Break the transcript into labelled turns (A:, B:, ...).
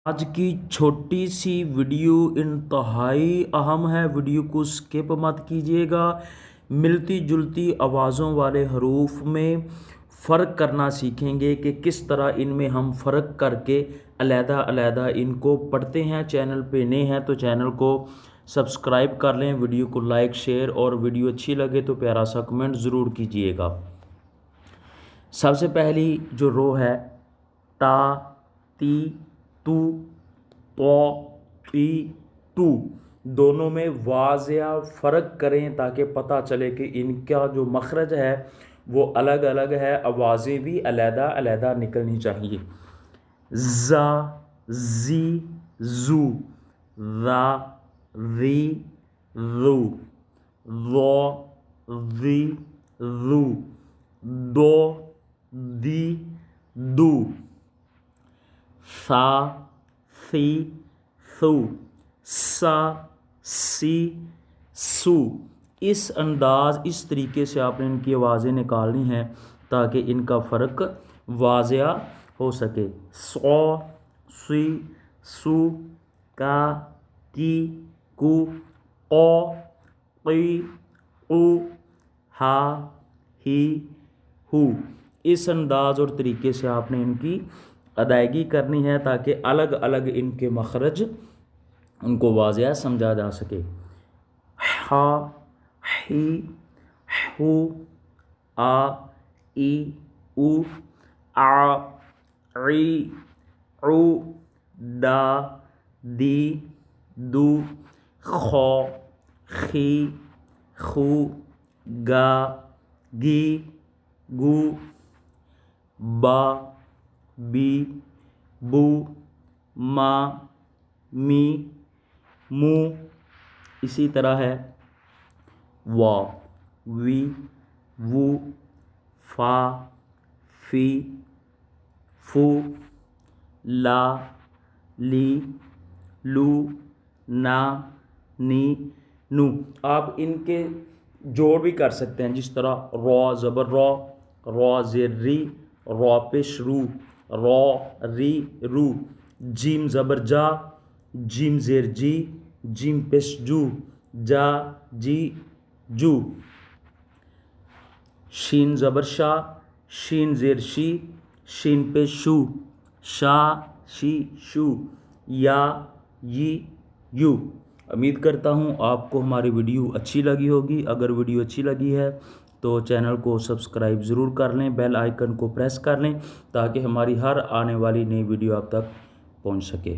A: آج کی چھوٹی سی ویڈیو انتہائی اہم ہے، ویڈیو کو سکپ مت کیجیے گا۔ ملتی جلتی آوازوں والے حروف میں فرق کرنا سیکھیں گے کہ کس طرح ان میں ہم فرق کر کے علیحدہ علیحدہ ان کو پڑھتے ہیں۔ چینل پہ نئے ہیں تو چینل کو سبسکرائب کر لیں، ویڈیو کو لائک شیئر اور ویڈیو اچھی لگے تو پیارا سا کمنٹ ضرور کیجیے گا۔ سب سے پہلی جو رو ہے تا تی تو تو تی تو، دونوں میں واضح فرق کریں تاکہ پتہ چلے کہ ان کا جو مخرج ہے وہ الگ الگ ہے، آوازیں بھی علیحدہ علیحدہ نکلنی چاہیے۔ زا زی زو، را ری رو، رو ری رو، دو دی دو، سا سی سو، سا سی سو۔ اس طریقے سے آپ نے ان کی آوازیں نکالنی ہیں تاکہ ان کا فرق واضح ہو سکے۔ سو سی سو، کا کی کو، قو قی قو، ہا ہی ہو۔ اس انداز اور طریقے سے آپ نے ان کی ادائیگی کرنی ہے تاکہ الگ الگ ان کے مخرج ان کو واضح سمجھا جا سکے۔ ہا ہی ہو، آ ای او، آ عی عو، دا دی دو، خو خی خو، گا گی گو، با بی بو، ما می مو۔ اسی طرح ہے وا وی وو، فا فی فو، لا لی لو، نا نی نو۔ آپ ان کے جوڑ بھی کر سکتے ہیں، جس طرح را زبر را، را زیر ری، را پیش رو، را ری رو، جیم زبر جا، جیم زیر جی، جیم پیش جو، جا جی جو، شین زبر شا، شین زیر شی، شین پیش شو، شا شی شو، یا یی یو۔ امید کرتا ہوں آپ کو ہماری ویڈیو اچھی لگی ہوگی۔ اگر ویڈیو اچھی لگی ہے تو چینل کو سبسکرائب ضرور کر لیں، بیل آئیکن کو پریس کر لیں تاکہ ہماری ہر آنے والی نئی ویڈیو آپ تک پہنچ سکے۔